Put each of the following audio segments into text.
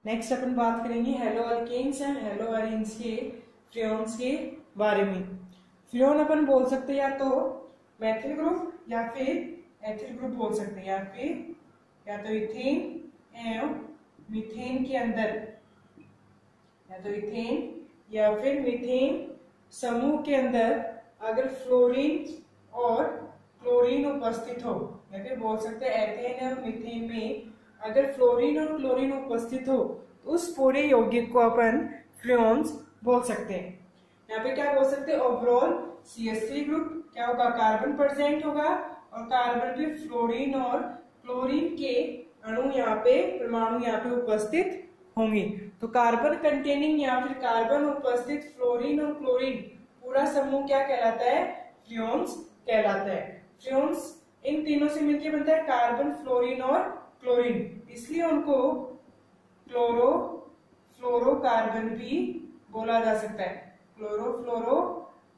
Next अपन बात करेंगे halo alkanes and halo arenes के फ्रेओन्स के बारे में। फ्रेओन अपन बोल सकते हैं या तो मेथिल ग्रुप या फिर एथिल ग्रुप बोल सकते हैं, या तो इथेन एवं मीथेन के अंदर, या तो इथेन या फिर मीथेन समूह के अंदर अगर फ्लोरीन और क्लोरीन उपस्थित हो, या फिर बोल सकते हैं एथेन और मीथेन में अगर फ्लोरीन और क्लोरीन उपस्थित हो तो उस पूरे यौगिक को अपन फ्रेओन्स बोल सकते हैं। यहाँ पे क्या बोल सकते हैं, ओवरऑल CH3 ग्रुप क्या होगा, कार्बन प्रेजेंट होगा और कार्बन पे फ्लोरीन और क्लोरीन के अणु यहाँ पे, परमाणु यहाँ पे उपस्थित होंगे। तो कार्बन कंटेनिंग या फिर कार्बन उपस्थित फ्लोरीन और क्लोरीन पूरा समूह क्या कहलाता है, फ्रेओन्स कहलाता है। फ्रेओन्स इन तीनों से मिलकर बनता है कार्बन, फ्लोरीन और क्लोरीन, इसलिए उनको क्लोरो फ्लोरो कार्बन भी बोला जा सकता है। क्लोरो फ्लोरो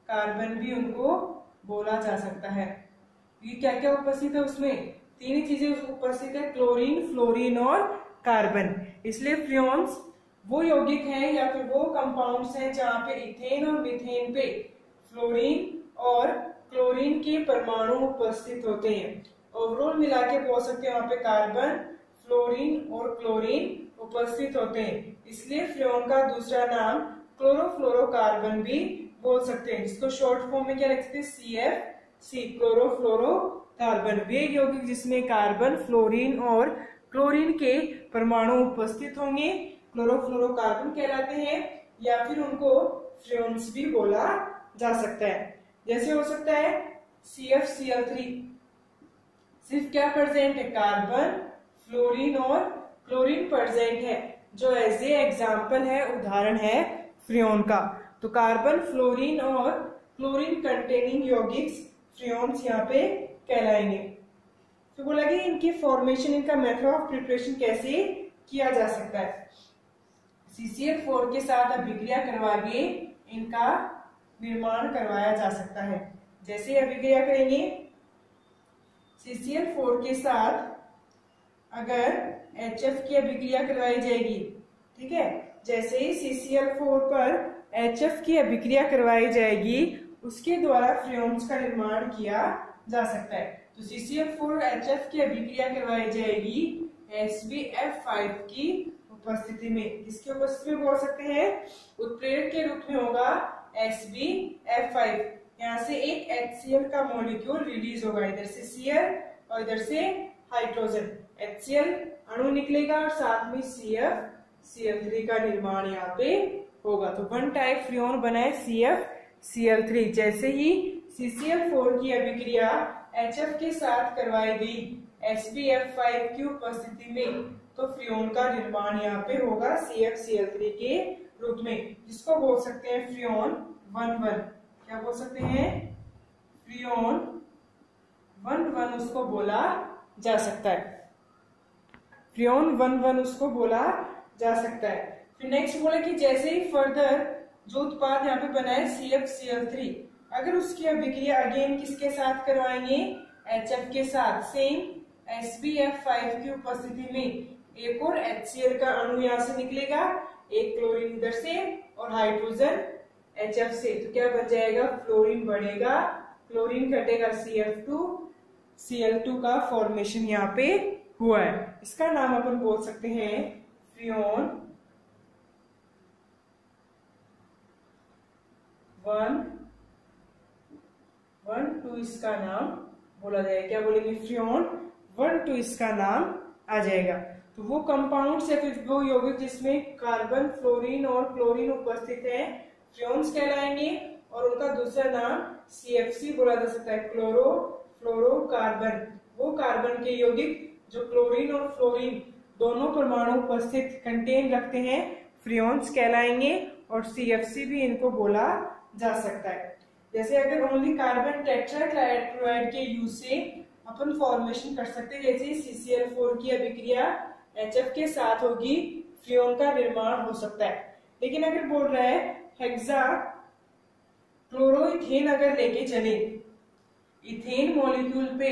कार्बन भी उनको बोला जा सकता है। ये क्या क्या उपस्थित है, उसमें तीन ही चीजें उपस्थित है, क्लोरीन, फ्लोरीन और कार्बन। इसलिए फ्रेओन्स वो यौगिक हैं या फिर वो कंपाउंड्स हैं जहां पे इथेन और मीथेन पे फ्लोरीन और क्लोरीन के परमाणु उपस्थित होते हैं। ओवरऑल मिला के बोल सकते हैं वहां पे कार्बन, फ्लोरीन और क्लोरीन उपस्थित होते हैं, इसलिए फ्रेओन का दूसरा नाम क्लोरोफ्लोरोकार्बन भी बोल सकते हैं, जिसको शॉर्ट फॉर्म में क्या लिख सकते हैं, CFC, क्लोरोफ्लोरोकार्बन। वे यौगिक जिसमें कार्बन, फ्लोरीन और क्लोरीन के परमाणु उपस्थित होंगे क्लोरोफ्लोरोकार्बन कहलाते हैं, या फिर उनको फ्रेओन्स भी बोला जा सकता है। जैसे हो सकता है CFCl3, सिर्फ क्या प्रेजेंट है, कार्बन, फ्लोरीन और क्लोरीन प्रेजेंट है, जो एज ए एग्जाम्पल है, उदाहरण है फ्रेओन का। तो कार्बन, फ्लोरीन और क्लोरीन कंटेनिंग यौगिक फ्रेओन्स यहाँ पे कहलाएंगे। तो बोला कि इनकी फॉर्मेशन, इनका मेथड ऑफ प्रिपरेशन कैसे किया जा सकता है। CCl4 के साथ अभिक्रिया करवा के इनका निर्माण करवाया जा सकता है। जैसे अभिक्रिया करेंगे CCl4 के साथ अगर HF की अभिक्रिया करवाई जाएगी, ठीक है, जैसे ही CCl4 पर HF की अभिक्रिया करवाई जाएगी उसके द्वारा फ्रेओन्स का निर्माण किया जा सकता है। तो CCl4 HF की अभिक्रिया करवाई जाएगी SbF5 की उपस्थिति में। किसकी उपस्थिति में बोल सकते हैं, उत्प्रेरक के रूप में होगा SbF5। यहाँ से एक HCl का मॉलिक्यूल रिलीज होगा, इधर से Cl और इधर से हाइड्रोजन, HCl अणु निकलेगा और साथ में CFCl3 का निर्माण यहाँ पे होगा। तो वन टाइप फ्रेओन बना है CFCl3। जैसे ही CCl4 की अभिक्रिया HF के साथ करवाई गई SbF5 की उपस्थिति में, तो फ्रेओन का निर्माण यहाँ पे होगा CFCl3 के रूप में, जिसको बोल सकते हैं फ्रेओन 1,1। क्या बोल सकते हैं, फ्रेओन 1,1 उसको बोला जा सकता है। फ्रेओन 1,1 उसको बोला जा सकता है। फिर नेक्स्ट बोला कि जैसे ही फर्दर जो उत्पाद यहाँ पे बना है CFCl3, अगर उसकी अभिक्रिया अगेन किसके साथ करवाएंगे, HF के साथ, सेम SbF5 की उपस्थिति में एक और HCl का अणु यहाँ से निकलेगा, एक क्लोरीन इधर से और हाइड्रोजन HF से, तो क्या बन जाएगा, फ्लोरीन बढ़ेगा, क्लोरीन घटेगा, Cl2 का फॉर्मेशन यहाँ पे हुआ है। इसका नाम अपन बोल सकते हैं फ्रेओन 1,2 इसका नाम बोला जाएगा। क्या बोलेंगे, फ्रेओन 1,2 इसका नाम आ जाएगा। तो वो कंपाउंड से फिर वो यौगिक जिसमें कार्बन, फ्लोरीन और क्लोरीन उपस्थित है फ्रेओन्स कहलाएंगे, और उनका दूसरा नाम CFC बोला जा सकता है, क्लोरो फ्लोरोकार्बन। वो कार्बन के यौगिक जो क्लोरीन और फ्लोरीन दोनों परमाणु उपस्थित कंटेन रखते हैं फ्रेओन्स कहलाएंगे, और CFC भी इनको बोला जा सकता है। जैसे अगर ओनली कार्बन टेट्राक्लोराइड के यूज से अपन फॉर्मेशन कर सकते हैं, जैसे CCl4 की अभिक्रिया HF के साथ होगी, फ्रेओन का निर्माण हो सकता है। लेकिन अगर बोल रहा है हेक्सा क्लोरोइथेन अगर लेके चले, इथेन मॉलिक्यूल पे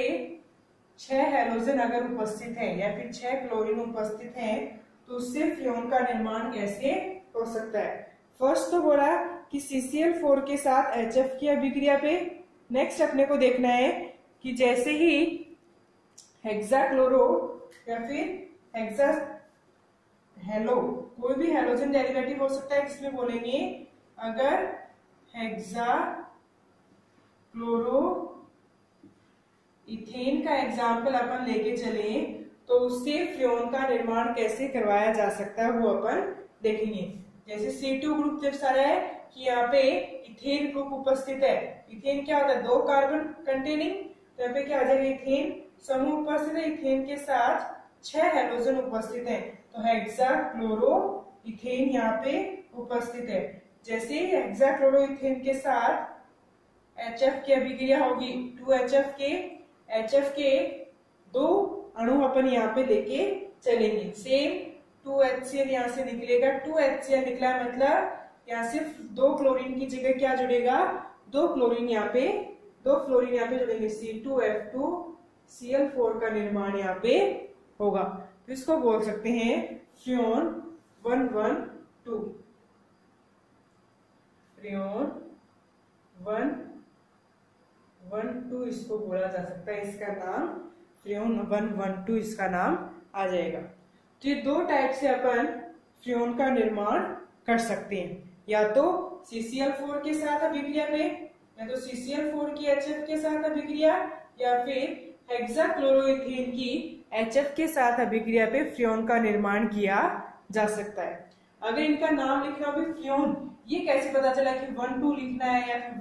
6 हैलोजन अगर उपस्थित है या फिर 6 क्लोरीन उपस्थित है, तो उससे फ्रियोन का निर्माण कैसे हो सकता है। फर्स्ट तो बोला कि CCl4 के साथ HF की अभिक्रिया पे। नेक्स्ट अपने को देखना है कि जैसे ही हेक्साक्लोरो या फिर हेक्सा हेलो, कोई भी हेलोजन डेरिवेटिव हो सकता है, जिसमें बोलेंगे अगर हेक्साक्लोरो इथेन का एग्जाम्पल अपन लेके चले तो उससे फ्रियोन का निर्माण कैसे करवाया जा सकता है वो अपन देखेंगे। जैसे C2 ग्रुप दर्शा रहा है कि यहाँ पे इथेन ग्रुप उपस्थित है। इथेन क्या होता है, 2 कार्बन कंटेनिंग, तो यहाँ पे क्या आ जाएगा, इथेन समूह उपस्थित है। इथेन के साथ 6 हेलोजन उपस्थित है, तो हेक्साक्लोरो इथेन यहाँ पे उपस्थित है। जैसे हेक्साक्लोरो इथेन के साथ HF की अभिक्रिया होगी 2HF के 2 अणु अपन यहाँ पे लेके चलेंगे। सेम 2HCl यहाँ से निकलेगा, 2HCl निकला मतलब यहाँ सिर्फ 2 क्लोरीन की जगह क्या जुड़ेगा, 2 फ्लोरीन यहाँ पे जुड़ेंगे। C2F2Cl4 का निर्माण यहाँ पे होगा, तो इसको बोल सकते हैं फ्रियोन 112। फ्रियोन 112 इसको बोला जा सकता है, इसका नाम फ्रियोन 112 इसका नाम आ जाएगा। तो ये 2 टाइप से अपन फ्रियोन का निर्माण कर सकते हैं, या तो CCl4 के साथ अभिक्रिया पे, या तो CCl4 की HF के साथ अभिक्रिया, या फिर हेक्साक्लोरोइथेन की HF के साथ अभिक्रिया पे फ्रियोन का निर्माण किया जा सकता है। अगर इनका नाम लिखना हो भी फ्रियोन, ये कैसे पता चला कि 12 लिखना है या फिर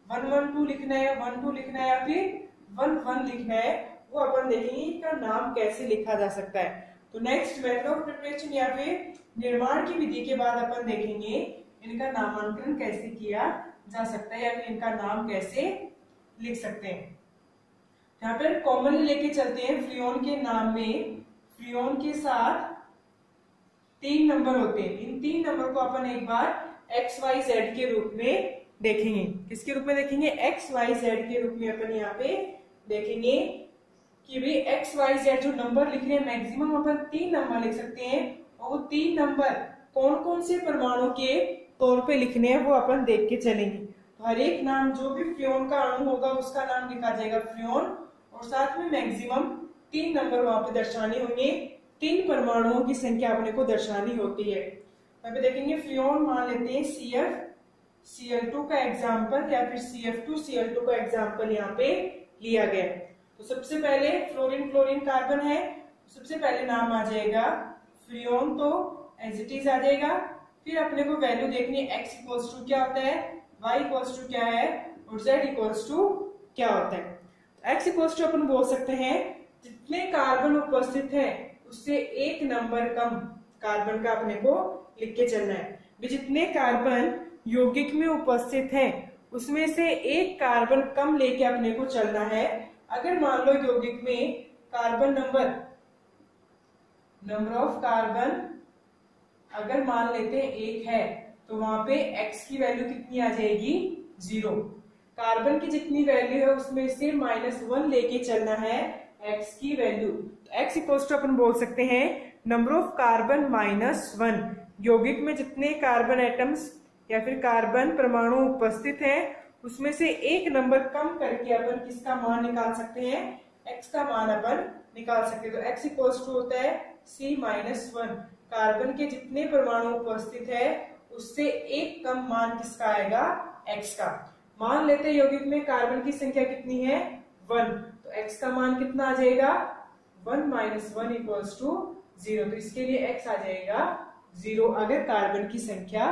112 लिखना है, 12 लिखना है या फिर 11 लिखना है, वो अपन देखेंगे इनका नाम कैसे लिखा जा सकता है। तो नेक्स्ट मेथड ऑफ प्रिपरेशन या फिर निर्माण की विधि के बाद अपन देखेंगे इनका नामांकन कैसे किया जा सकता है या फिर इनका नाम कैसे लिख सकते हैं। यहाँ पर कॉमनली लेके चलते हैं, फ्रियोन के नाम में फ्रियोन के साथ 3 नंबर होते हैं। इन 3 नंबर को अपन एक बार XYZ के रूप में देखेंगे। किसके रूप में देखेंगे, XYZ के रूप में अपन यहाँ पे देखेंगे कि भाई XYZ जो नंबर लिख रहे हैं मैक्सिमम अपन 3 नंबर लिख सकते हैं, और वो 3 नंबर कौन कौन से परमाणु के तौर पे लिखने हैं वो अपन देख के चलेंगे। तो हर एक नाम जो भी फ्रियोन का अणु होगा उसका नाम लिखा जाएगा फ्रियोन, और साथ में मैक्सिमम 3 नंबर वहां पे दर्शाने होंगे। 3 परमाणुओं की संख्या अपने को दर्शानी होती है। यहाँ पे देखेंगे फ्रियोन मान लेते हैं CFCl2 का एग्जाम्पल या फिर CF2Cl2 का एग्जाम्पल यहाँ पे लिया गया। तो सबसे पहले फ्लोरीन क्लोरीन कार्बन है, सबसे पहले नाम आ जाएगा फ्रियोन, तो एज इट इज आ जाएगा। फिर अपने को वैल्यू देखनी है, x इक्वल्स टू क्या होता है, y इक्वल्स टू क्या है, और z इक्वल्स टू क्या होता है। तो x इक्वल्स टू अपन बोल सकते हैं जितने कार्बन उपस्थित है उससे 1 नंबर कम कार्बन का अपने को लिख के चलना है। जितने कार्बन यौगिक में उपस्थित है उसमें से 1 कार्बन कम लेके अपने को चलना है। अगर मान लो यौगिक में कार्बन नंबर ऑफ कार्बन अगर मान लेते हैं 1 है, तो वहां पे x की वैल्यू कितनी आ जाएगी, 0। कार्बन की जितनी वैल्यू है उसमें से -1 लेके चलना है x की वैल्यू। तो x इक्वल्स टू अपन बोल सकते हैं नंबर ऑफ कार्बन -1। यौगिक में जितने कार्बन एटम्स या फिर कार्बन परमाणु उपस्थित है उसमें से 1 नंबर कम करके अपन किसका मान निकाल सकते हैं, x का मान अपन निकाल सकते हैं। तो x इक्वल्स टू होता है C-1। कार्बन के जितने परमाणु उपस्थित है उससे 1 कम मान किसका आएगा, x का। मान लेते हैं यौगिक में कार्बन की संख्या कितनी है, 1, तो x का मान कितना आ जाएगा, 1 - 1 इक्वल्स टू 0। तो इसके लिए x आ जाएगा 0 अगर कार्बन की संख्या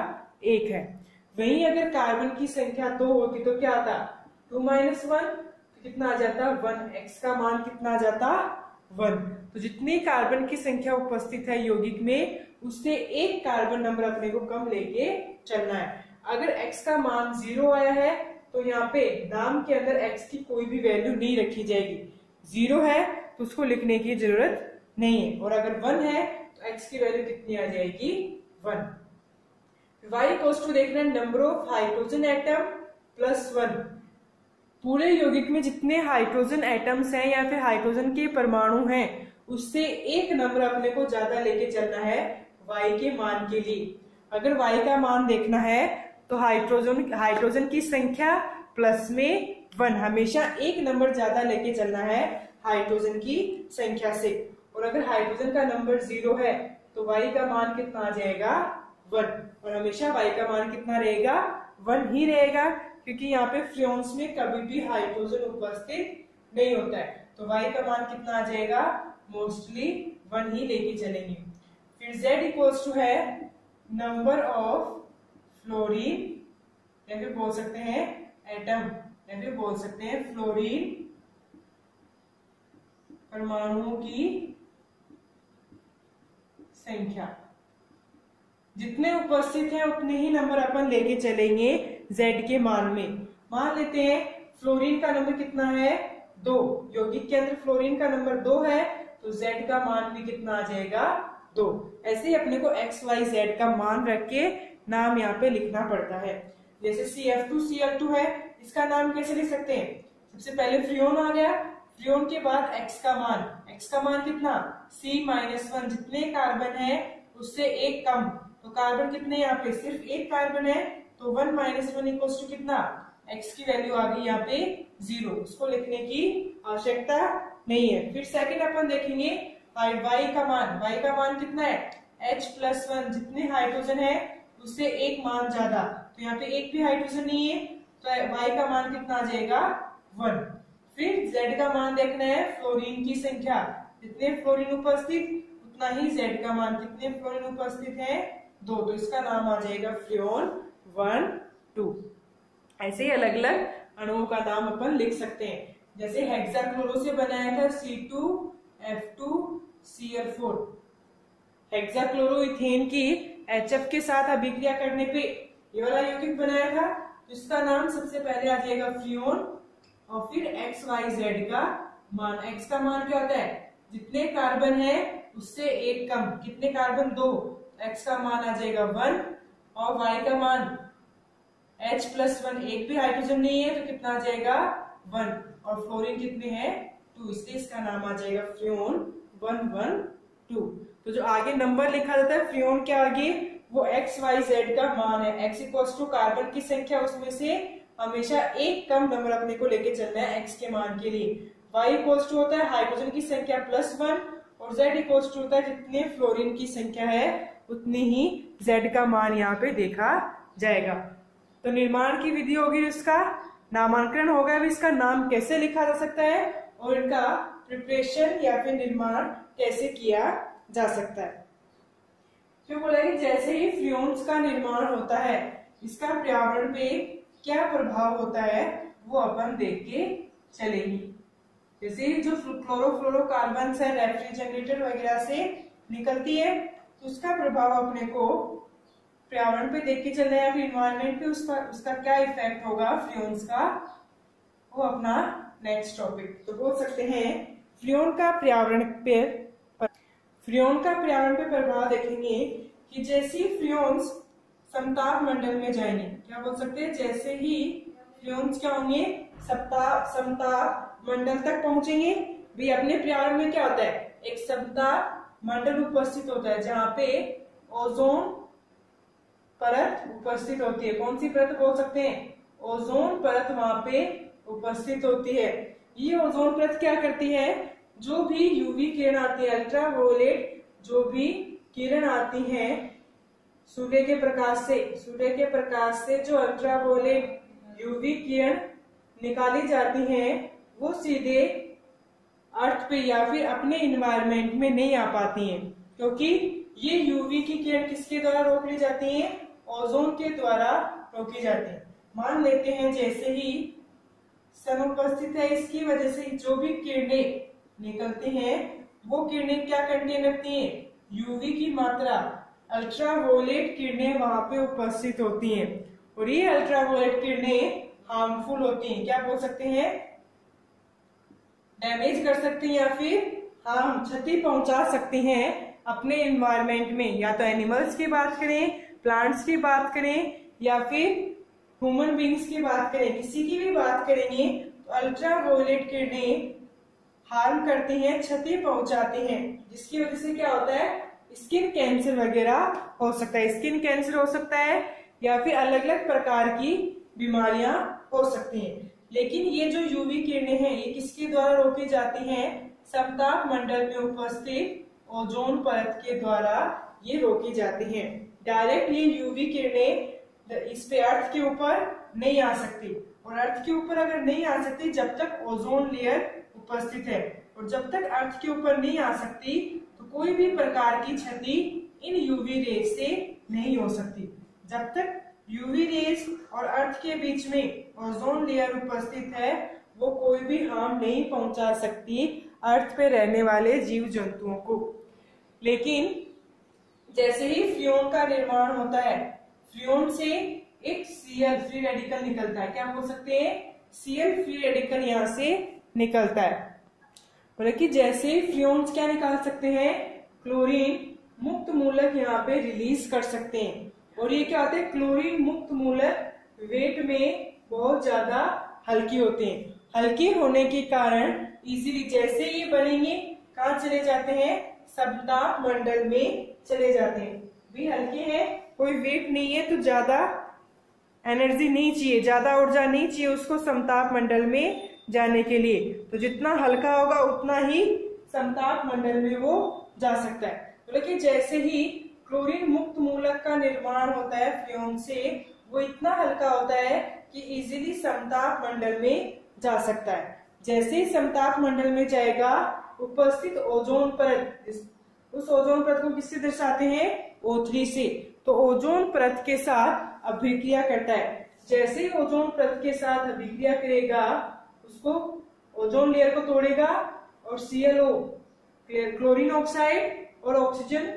1 है। वहीं अगर कार्बन की संख्या 2 होती तो क्या आता, 2 - 1 तो कितना आ जाता, 1। x का मान कितना आ जाता, 1। तो जितनी कार्बन की संख्या उपस्थित है यौगिक में उससे 1 कार्बन नंबर अपने को कम लेके चलना है। अगर x का मान 0 आया है तो यहाँ पे नाम के अंदर x की कोई भी वैल्यू नहीं रखी जाएगी। 0 है तो उसको लिखने की जरूरत नहीं है, और अगर 1 है तो x की वैल्यू कितनी आ जाएगी, 1। y इक्वल्स टू देखना है number of hydrogen atom plus 1। पूरे यौगिक में जितने हाइड्रोजन एटम्स हैं या फिर हाइड्रोजन के परमाणु हैं उससे एक नंबर अपने को ज्यादा लेके चलना है y के मान के लिए। अगर y का मान देखना है तो हाइड्रोजन की संख्या प्लस में 1, हमेशा एक नंबर ज्यादा लेके चलना है हाइड्रोजन की संख्या से। और अगर हाइड्रोजन का नंबर 0 है तो y का मान कितना आ जाएगा 1, और हमेशा y का मान कितना रहेगा 1 ही रहेगा, क्योंकि यहाँ पे फ्रियोन्स में कभी भी हाइड्रोजन उपस्थित नहीं होता है। तो y का मान कितना आ जाएगा मोस्टली 1 ही लेके चलेंगे। फिर z इक्वल्स टू है नंबर ऑफ फ्लोरीन, या फिर बोल सकते हैं एटम, या फिर बोल सकते हैं फ्लोरीन परमाणुओं की संख्या। जितने उपस्थित हैं उतने ही नंबर अपन लेके चलेंगे z के मान में। मान लेते हैं फ्लोरीन का नंबर कितना है 2, यौगिक के अंदर फ्लोरीन का नंबर 2 है, तो z का मान भी कितना आ जाएगा 2। ऐसे ही अपने को x y z का मान रख के नाम यहाँ पे लिखना पड़ता है। जैसे CF2Cl2 है, इसका नाम कैसे लिख सकते हैं? सबसे पहले फ्रियोन आ गया, फ्रियोन के बाद x का मान कितना C-1, जितने कार्बन है उससे एक कम, तो कार्बन कितने यहाँ पे सिर्फ एक कार्बन है, तो 1 - 1 इक्वल्स टू कितना, x की वैल्यू आ गई यहाँ पे 0, उसको लिखने की आवश्यकता नहीं है। फिर सेकंड अपन देखेंगे y का मान कितना है H+1, जितने हाइड्रोजन है उससे एक मान ज्यादा, तो यहाँ पे एक भी हाइड्रोजन नहीं है, तो y का मान कितना आ जाएगा 1। फिर z का मान देखना है फ्लोरीन की संख्या, जितने फ्लोरीन उपस्थित उतना ही z का मान, कितने फ्लोरीन उपस्थित है 2, तो इसका नाम आ जाएगा फ्रियोन 1, 2। ऐसे ही अलग अलग अणुओं का नाम अपन लिख सकते हैं। जैसे हेक्साक्लोरो से बनाया था C2F2Cl4, हेक्साक्लोरो इथेन की HF के साथ अभिक्रिया करने पे ये वाला यौगिक बनाया था, तो इसका नाम सबसे पहले आ जाएगा फ्रियोन, और फिर XYZ का मान, x का मान क्या होता है जितने कार्बन है उससे एक कम, कितने कार्बन 2, x का मान आ जाएगा 1, और y का मान H+1, एक भी हाइड्रोजन नहीं है तो कितना आ जाएगा 1, और फ्लोरीन कितने हैं 2, इसलिए इसका नाम आ जाएगा फ्रियोन 1, 1, 2। तो जो आगे नंबर लिखा जाता है फ्रियोन के आगे वो XYZ का मान है, x इक्वल्स टू कार्बन की संख्या, उसमें से हमेशा एक कम नंबर अपने को लेके चलना है x के मान के लिए। y इक्वल्स टू होता है हाइड्रोजन की संख्या +1, और z इक्वल्स टू होता है जितने फ्लोरीन की संख्या है उतनी ही z का मान यहाँ पे देखा जाएगा। तो निर्माण की विधि होगी, इसका नामांकन होगा, इसका नाम कैसे लिखा जा सकता है और इनका प्रिपरेशन या फिर निर्माण कैसे किया जा सकता है। फिर बोलेंगे जैसे ही फ्रियोन्स का निर्माण होता है इसका पर्यावरण पे क्या प्रभाव होता है वो अपन देख के चलेंगे। जैसे जो क्लोरोफ्लोरोकार्बन है रेफ्रिजरेटर वगैरह से निकलती है, तो उसका प्रभाव अपने को पर्यावरण पे देख के चलना है, फिर इन्वायरमेंट पे उसका क्या इफेक्ट होगा फ्रियोन्स का, वो अपना नेक्स्ट टॉपिक। तो बोल सकते हैं फ्रियोन का पर्यावरण पे प्रभाव देखेंगे कि जैसे ही फ्रियोन्स समताप मंडल में जाएंगे, क्या बोल सकते हैं, जैसे ही फ्रियोन्स क्या होंगे समताप मंडल तक पहुंचेंगे। भी अपने पर्यावरण में क्या होता है, एक समताप मंडल उपस्थित होता है जहां पे ओजोन परत उपस्थित होती है। कौन सी परत बोल सकते हैं, ओजोन परत वहां पे उपस्थित होती है। ये ओजोन परत क्या करती है, जो भी यूवी किरण आती है, अल्ट्रावायलेट जो भी किरण आती है सूर्य के प्रकाश से जो अल्ट्रावायलेट यूवी किरण निकाली जाती हैं वो सीधे अर्थ पे या फिर अपने इन्वायरमेंट में नहीं आ पाती हैं, क्योंकि ये यूवी की किरण किसके द्वारा रोक ली जाती हैं, ओजोन के द्वारा रोकी जाती है। मान लेते हैं जैसे ही सन उपस्थित है, इसकी वजह से जो भी किरणें निकलती हैं वो किरणें क्या कंटेन रखती हैं, यूवी की मात्रा, अल्ट्रावायलेट किरणें वहां पे उपस्थित होती हैं, और ये अल्ट्रावायलेट किरणें हार्मफुल होती हैं। क्या बोल सकते हैं, डैमेज कर सकती हैं या फिर हार्म क्षति पहुंचा सकती हैं अपने एनवायरनमेंट में। या तो एनिमल्स की बात करें, प्लांट्स की बात करें, या फिर ह्यूमन बींग्स की बात करें, किसी की भी बात करेंगे तो अल्ट्रावायलेट किरणें हार्म करती हैं, क्षति पहुंचाती हैं, जिसकी वजह से क्या होता है, स्किन कैंसर वगैरह हो सकता है। स्किन कैंसर हो सकता है या फिर अलग अलग प्रकार की बीमारियां हो सकती हैं। लेकिन ये जो यूवी किरणें हैं ये किसके द्वारा रोकी जाती हैं, समताप मंडल में उपस्थित ओजोन परत के द्वारा ये रोकी जाती हैं। डायरेक्ट ये यूवी किरणें इस पे अर्थ के ऊपर नहीं आ सकती, और अर्थ के ऊपर अगर नहीं आ सकती जब तक ओजोन लेयर उपस्थित है, और जब तक अर्थ के ऊपर नहीं आ सकती तो कोई भी प्रकार की क्षति इन यूवी रेज से नहीं हो सकती। जब तक यूवी रेज और अर्थ के बीच में ओजोन लेयर उपस्थित है वो कोई भी हार्म नहीं पहुंचा सकती अर्थ पे रहने वाले जीव जंतुओं को। लेकिन जैसे ही फ्रियोन का निर्माण होता है, फ्रियोन से एक Cl फ्री रेडिकल निकलता है। क्या बोल सकते हैं, Cl फ्री रेडिकल यहाँ से निकलता है। बोले कि जैसे ही फ्रियोन्स क्या निकाल सकते हैं, क्लोरीन मुक्त मूलक यहाँ पे रिलीज कर सकते हैं। और ये क्या होते हैं, क्लोरीन मुक्त मूलक वेट में बहुत ज्यादा हल्की होते हैं। हल्के होने के कारण इजीली जैसे ये बनेंगे कहाँ चले जाते हैं, समताप मंडल में चले जाते हैं। भी हल्के हैं, कोई वेट नहीं है तो ज्यादा एनर्जी नहीं चाहिए, ज्यादा ऊर्जा नहीं चाहिए उसको समताप मंडल में जाने के लिए। तो जितना हल्का होगा उतना ही समताप मंडल में वो जा सकता है। तो लेकिन जैसे ही क्लोरीन मुक्त मूलक का निर्माण होता है फ्रियोन से, वो इतना हल्का होता है कि इजीली समताप मंडल में जा सकता है। जैसे ही समताप मंडल में जाएगा, उपस्थित ओजोन परत, उस ओजोन परत को किससे दर्शाते हैं, O3 से। तो ओजोन परत के साथ अभिक्रिया करता है। जैसे ही ओजोन परत के साथ अभिक्रिया करेगा, उसको ओजोन लेयर को तोड़ेगा और ClO क्लोरीन ऑक्साइड और ऑक्सीजन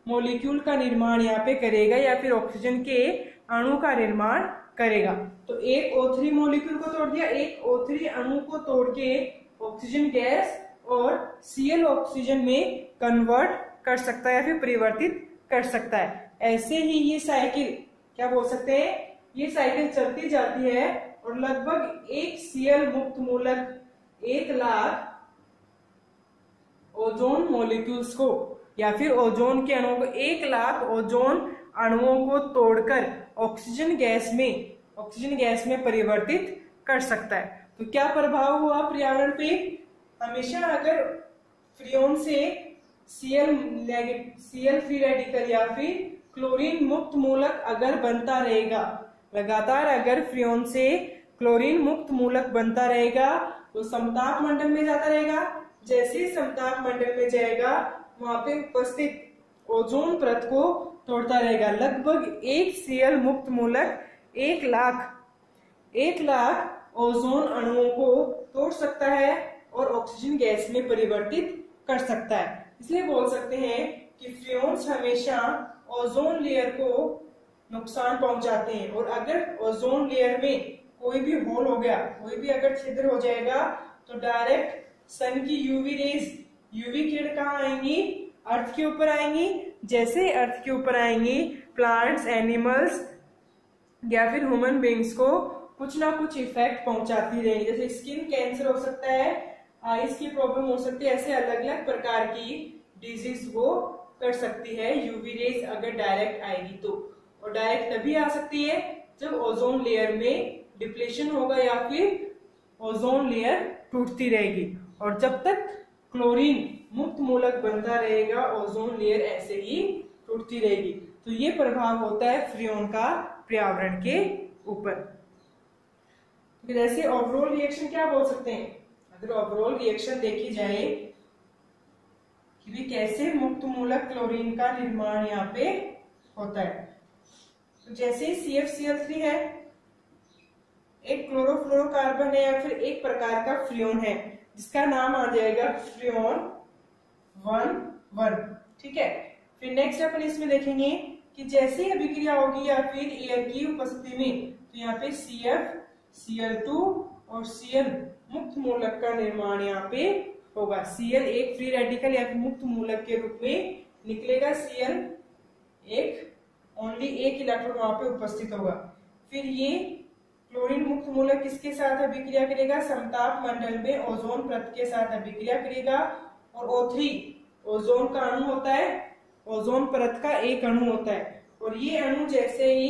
मॉलिक्यूल का निर्माण यहाँ पे करेगा, या फिर ऑक्सीजन के अणु का निर्माण करेगा। तो एक O3 मॉलिक्यूल को तोड़ दिया, एक O3 अणु को तोड़ के ऑक्सीजन गैस और Cl ऑक्सीजन में कन्वर्ट कर सकता है या फिर परिवर्तित कर सकता है। ऐसे ही ये साइकिल क्या बोल सकते हैं, ये साइकिल चलती जाती है और लगभग एक Cl मुक्त मूलक 1 लाख ओजोन मॉलिक्यूल्स को या फिर ओजोन के अणुओं को 1 लाख ओजोन अणुओं को तोड़कर ऑक्सीजन गैस में परिवर्तित कर सकता है। तो क्या प्रभाव हुआ पर्यावरण पे, हमेशा अगर फ्रियोन से Cl फ्री रेडिकल या फिर क्लोरीन मुक्त मूलक अगर बनता रहेगा, लगातार अगर फ्रियोन से क्लोरीन मुक्त मूलक बनता रहेगा तो समताप मंडल में जाता रहेगा। जैसे ही समताप मंडल में जाएगा वहां पे उपस्थित ओजोन परत को तोड़ता रहेगा। लगभग एक Cl मुक्त मूलक 1 लाख ओजोन अणुओं को तोड़ सकता है और ऑक्सीजन गैस में परिवर्तित कर सकता है। इसलिए बोल सकते हैं कि फ्रियोन्स हमेशा ओजोन लेयर को नुकसान पहुंचाते हैं, और अगर ओजोन लेयर में कोई भी होल हो गया, कोई भी अगर छिद्र हो जाएगा तो डायरेक्ट सन की यूवी किरण कहाँ आएंगी, अर्थ के ऊपर आएंगी। जैसे अर्थ के ऊपर आएंगी, प्लांट्स, एनिमल्स या फिर ह्यूमन बींग्स को कुछ ना कुछ इफेक्ट पहुंचाती रहेगी। जैसे स्किन कैंसर हो सकता है, आईज की प्रॉब्लम हो सकती है, ऐसे अलग अलग प्रकार की डिजीज वो कर सकती है यूवी रेज अगर डायरेक्ट आएगी तो। और डायरेक्ट तभी आ सकती है जब ओजोन लेयर में डिप्लेशन होगा या फिर ओजोन लेयर टूटती रहेगी। और जब तक क्लोरीन मुक्त मूलक बनता रहेगा, ओजोन लेयर ऐसे ही टूटती रहेगी। तो ये प्रभाव होता है फ्रियोन का पर्यावरण के ऊपर। फिर ऐसे ओवरऑल रिएक्शन क्या बोल सकते हैं, अगर ओवरऑल रिएक्शन देखी जाए कि भी कैसे मुक्त मूलक क्लोरीन का निर्माण यहाँ पे होता है। तो जैसे CfCl3 है, एक क्लोरोफ्लोरोकार्बन है या फिर एक प्रकार का फ्रियोन है जिसका नाम आ जाएगा फ्रियोन 1,1, ठीक है। फिर नेक्स्ट अपन इसमें देखेंगे कि जैसे ही अभिक्रिया होगी या फिर एयर की उपस्थिति में, तो यहाँ पे CfCl2 और Cl मुक्त मूलक का निर्माण यहाँ पे होगा। Cl एक फ्री रेडिकल या फिर मुक्त मूलक के रूप में निकलेगा, Cl एक ओनली एक इलेक्ट्रॉन वहां पे उपस्थित होगा। फिर ये क्लोरीन मुक्त मूलक किसके साथ अभिक्रिया करेगा? समताप मंडल में ओजोन परत के साथ अभिक्रिया करेगा। और O3 ओजोन का अणु होता है, ओजोन परत का एक अणु होता है। और ये अणु जैसे ही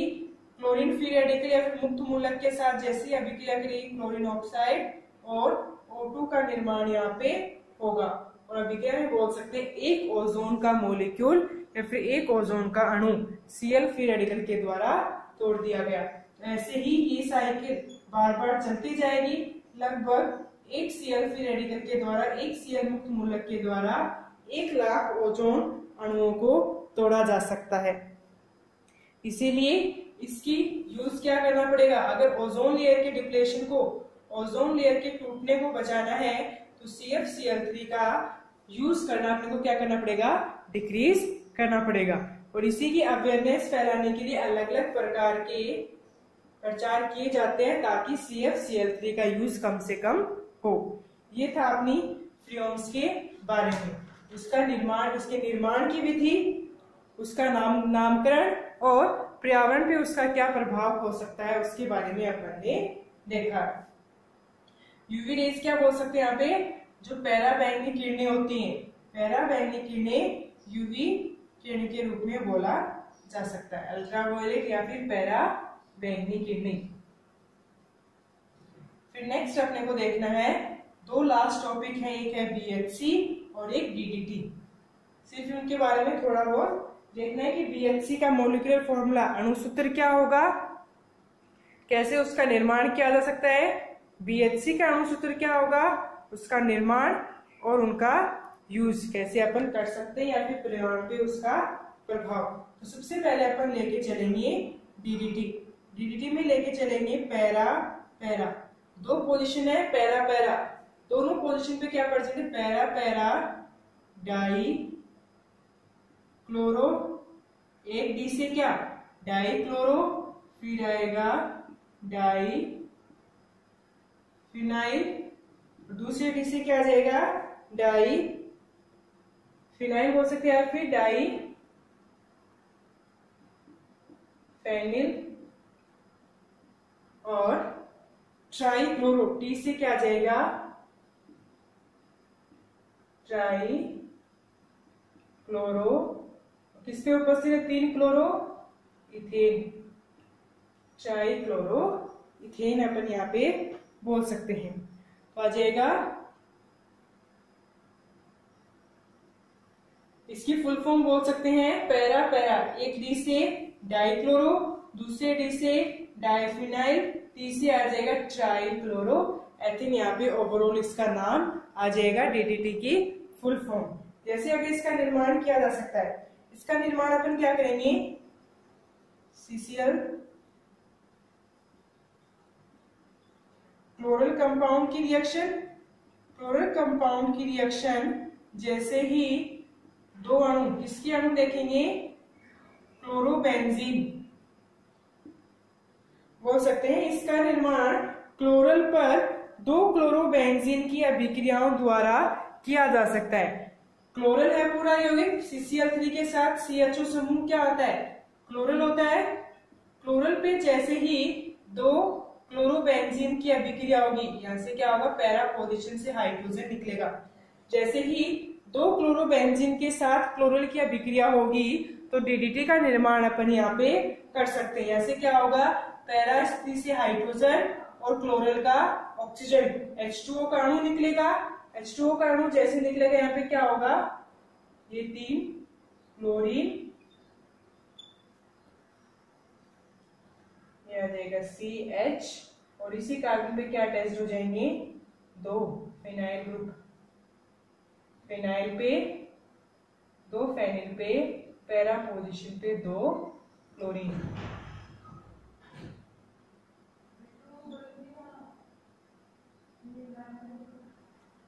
क्लोरीन फ्री रेडिकल या फिर मुक्त मूलक के साथ जैसे ही अभिक्रिया करेगी, क्लोरीन ऑक्साइड और O2 का निर्माण यहाँ पे होगा। और अभिक्रिया में बोल सकते हैं एक ओजोन का मॉलिक्यूल या फिर एक ओजोन का अणु Cl फ्री रेडिकल के द्वारा तोड़ दिया गया। ऐसे ही ये साइकिल बार बार चलती जाएगी। लगभग एक Cl फ्री रेडिकल के द्वारा, एक Cl मुक्त मूलक के द्वारा 1 लाख ओजोन अणुओं को तोड़ा जा सकता है। इसीलिए इसकी यूज क्या करना पड़ेगा? अगर ओजोन लेयर के डिप्लेशन को, ओजोन लेयर के टूटने को बचाना है तो CfCl3 का यूज करना अपने को क्या करना पड़ेगा? डिक्रीज करना पड़ेगा। और इसी की अवेयरनेस फैलाने के लिए अलग अलग प्रकार के प्रचार किए जाते हैं ताकि CfCl3 का यूज कम से कम हो। ये था अपनी फ्रियोन्स के बारे में, उसका निर्माण, उसके निर्माण की विधि, उसका नामकरण और पर्यावरण पे उसका क्या प्रभाव हो सकता है उसके बारे में अपन ने देखा। यूवी रेज क्या बोल सकते हैं यहाँ पे? जो पैरा बैंगनी किरणें होती हैं, पैरा बैंगनी किरणें यूवी किरण के रूप में बोला जा सकता है। अल्ट्रावायलेट या फिर पैरा बैंगनी किरणें। फिर नेक्स्ट अपने को देखना है, 2 लास्ट टॉपिक है, एक है BHC और एक DDT। सिर्फ उनके बारे में थोड़ा बहुत देखना है कि BHC का मॉलिक्यूलर फॉर्मूला, अणुसूत्र क्या होगा, कैसे उसका निर्माण किया जा सकता है, BHC का अणुसूत्र क्या होगा, उसका निर्माण और उनका यूज कैसे अपन कर सकते हैं या फिर पर्यावरण पे उसका प्रभाव। तो सबसे पहले अपन लेके चलेंगे DDT में लेके चलेंगे पैरा पैरा। 2 पोजीशन है पैरा पैरा, दोनों पोजीशन पे क्या प्रेजेंट है? पैरा पैरा डाई क्लोरो, एक डी से क्या? डाई क्लोरो, फिर आएगा डाई फिनाइल, दूसरे डी से क्या आ जाएगा? डाई फिनाइल बोल सकते हैं, फिर डाई फेनिल और ट्राई क्लोरो, टी से क्या आ जाएगा? ट्राई क्लोरो, किसके उपस्थित है? 3 chloro ethane, tri chloro ethane अपन यहाँ पे बोल सकते हैं। तो आ जाएगा, इसकी फुल फॉर्म बोल सकते हैं पैरा पैरा, एक डी से डाइक्लोरो, दूसरे डी से डाइफिनाइल, तीसरे आ जाएगा ट्राई क्लोरो एथिन। यहाँ पे ओवरऑल इसका नाम आ जाएगा DDT की फुल फॉर्म। जैसे अगर इसका निर्माण किया जा सकता है, इसका निर्माण अपन क्या करेंगे? CCl क्लोरल कंपाउंड की रिएक्शन, क्लोरल कंपाउंड की रिएक्शन जैसे ही 2 अणु, इसके अणु देखेंगे क्लोरोबेंजीन बोल सकते हैं। इसका निर्माण क्लोरल पर 2 क्लोरोबेंजीन की अभिक्रियाओं द्वारा किया जा सकता है। क्लोरल है पूरा यौगिक, CCl3 के साथ CHO समूह क्या होता है? क्लोरल होता है। क्लोरल पे जैसे ही 2 क्लोरोबेंजीन की अभिक्रिया होगी, यहाँ से क्या होगा? पैरा पोजीशन से हाइड्रोजन निकलेगा। जैसे ही 2 क्लोरोबेंजीन के साथ क्लोरल की अभिक्रिया होगी तो DDT का निर्माण अपन यहाँ पे कर सकते हैं। यहाँ से क्या होगा? पैरा स्थिति से हाइड्रोजन और क्लोरल का ऑक्सीजन, H2O का अणु निकलेगा। H2O का अणु जैसे निकलेगा यहाँ पे क्या होगा? ये 3 क्लोरीन, ये आ जाएगा CH और इसी कार्बन पे क्या अटैच हो जाएंगे? 2 फिनाइल ग्रुप, फिनाइल पे 2 फेनिल पे, पैरा पोजीशन पे 2 क्लोरीन।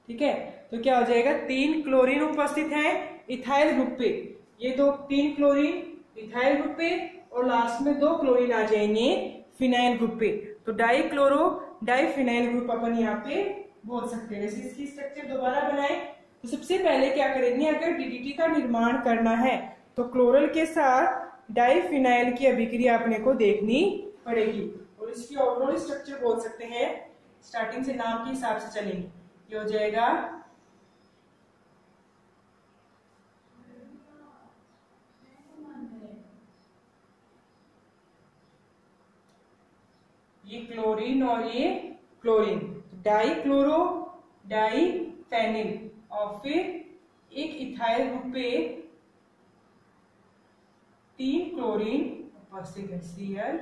ठीक है, तो क्या हो जाएगा? 3 क्लोरीन उपस्थित है इथाइल ग्रुप पे, ये 3 क्लोरीन इथाइल ग्रुप पे और लास्ट में 2 क्लोरीन आ जाएंगे फिनाइल ग्रुप पे। तो di chloro di phenyl group अपन यहाँ पे बोल सकते हैं। वैसे इसकी स्ट्रक्चर दोबारा बनाए तो सबसे पहले क्या करेंगे? अगर DDT का निर्माण करना है तो क्लोरल के साथ डाई फिनाइल की अभिक्रिया अपने को देखनी पड़ेगी। और इसकी ओवरऑल स्ट्रक्चर बोल सकते हैं, स्टार्टिंग से नाम के हिसाब से चलेंगे। ये हो जाएगा ये क्लोरीन और ये chlorine, die chloro die phenyl, और फिर एक इथाइल ग्रुप पे 3 क्लोरीन उपस्थित है, Cl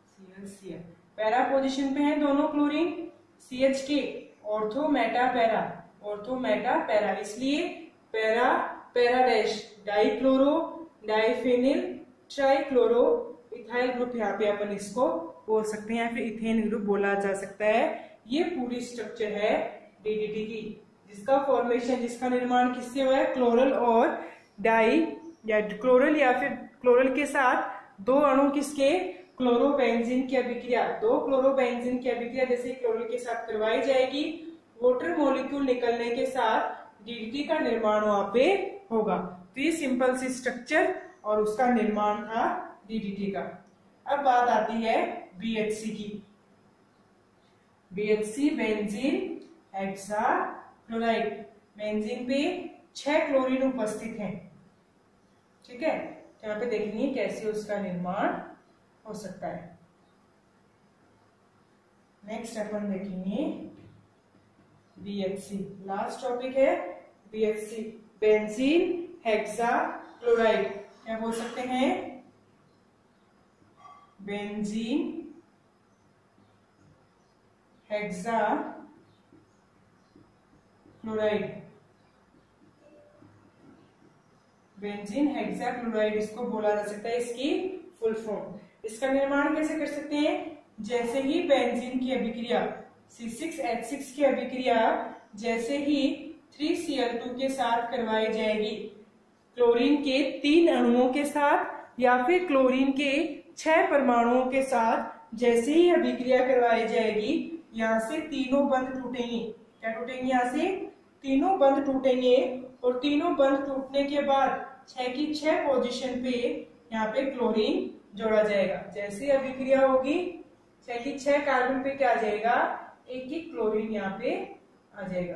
Cl Cl। Para position पे है दोनों क्लोरीन, CH के ortho meta para, ortho meta para, इसलिए para para dash di chloro die phenyl tri chloro ethyl group यहाँ पे अपन इसको बोल सकते हैं, या फिर इथेन ग्रुप बोला जा सकता है। ये पूरी स्ट्रक्चर है डीडीटी की, जिसका फॉर्मेशन, जिसका निर्माण किससे हुआ है, क्लोरल और डाई, या क्लोरल या फिर क्लोरल के साथ 2 अणु किसके, क्लोरोबेंजीन की अभिक्रिया, 2 क्लोरोबेंजीन की अभिक्रिया जैसे क्लोरल के साथ करवाई जाएगी, वाटर मॉलिक्यूल निकलने के साथ डीडीटी का निर्माण वहां पे होगा। तो ये सिंपल सी स्ट्रक्चर और उसका निर्माण था डीडीटी का। अब बात आती है बीएचसी की। बीएचसी बेंजीन हेक्साक्लोराइड, बेंजीन पे 6 क्लोरीन उपस्थित हैं, ठीक है। तो यहाँ पे देखेंगे कैसे उसका निर्माण हो सकता है। नेक्स्ट अपन देखेंगे बीएचसी, लास्ट टॉपिक है बीएचसी, बेंजीन हेक्साक्लोराइड। क्या बोल सकते हैं, बेंजीन हेक्साक्लोराइड, बेंजीन हेक्साक्लोराइड इसको बोला जा सकता है, इसकी फुल फॉर्म। इसका निर्माण कैसे कर सकते हैं, जैसे ही बेंजीन की अभिक्रिया C6H6 की अभिक्रिया जैसे ही 3Cl2 के साथ करवाई जाएगी, क्लोरीन के 3 अणुओं के साथ या फिर क्लोरीन के 6 परमाणुओं के साथ जैसे ही अभिक्रिया करवाई जाएगी, यहाँ से तीनों बंध टूटेंगे। क्या टूटेंगे, यहाँ से तीनों बंध टूटेंगे, और तीनों बंध टूटने के बाद 6 की 6 पोजीशन पे यहाँ पे क्लोरीन जोड़ा जाएगा। जैसे अभिक्रिया होगी 6 की 6 कार्बन पे क्या आ जाएगा, एक एक क्लोरीन यहाँ पे आ जाएगा।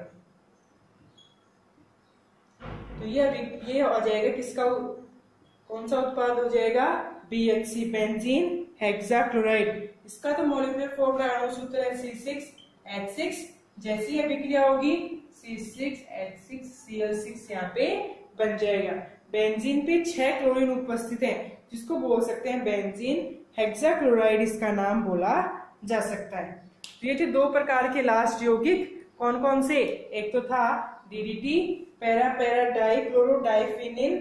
तो ये आ जाएगा किसका, कौन सा उत्पाद हो जाएगा, बीएचसी बेंजीन हेक्साक्लोराइड। इसका तो मॉलिक्यूलर फॉर्मूला अणु सूत्र है C6H6, जैसी अभिक्रिया होगी C6H6Cl6 यहाँ पे बन जाएगा। बेंजीन पे 6 क्लोरीन उपस्थित है, जिसको बोल सकते हैं बेंजीन हेक्साक्लोराइड, इसका नाम बोला जा सकता है। तो ये थे 2 प्रकार के लास्ट यौगिक, कौन कौन से, एक तो था DDT para para di chloro diphenyl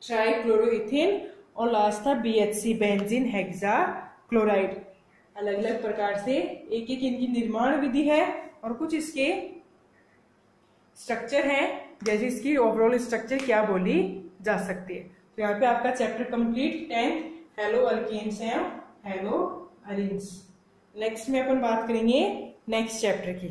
trichloroethane, और लास्ट था बीएचसी बेंजीन हेक्साक्लोराइड। अलग अलग प्रकार से एक एक इनकी निर्माण विधि है, और कुछ इसके स्ट्रक्चर हैं, जैसे इसकी ओवरऑल स्ट्रक्चर क्या बोली जा सकती है। तो यहाँ पे आपका chapter complete 10th halo alkanes and halo arenes. Next में अपन बात करेंगे नेक्स्ट चैप्टर की।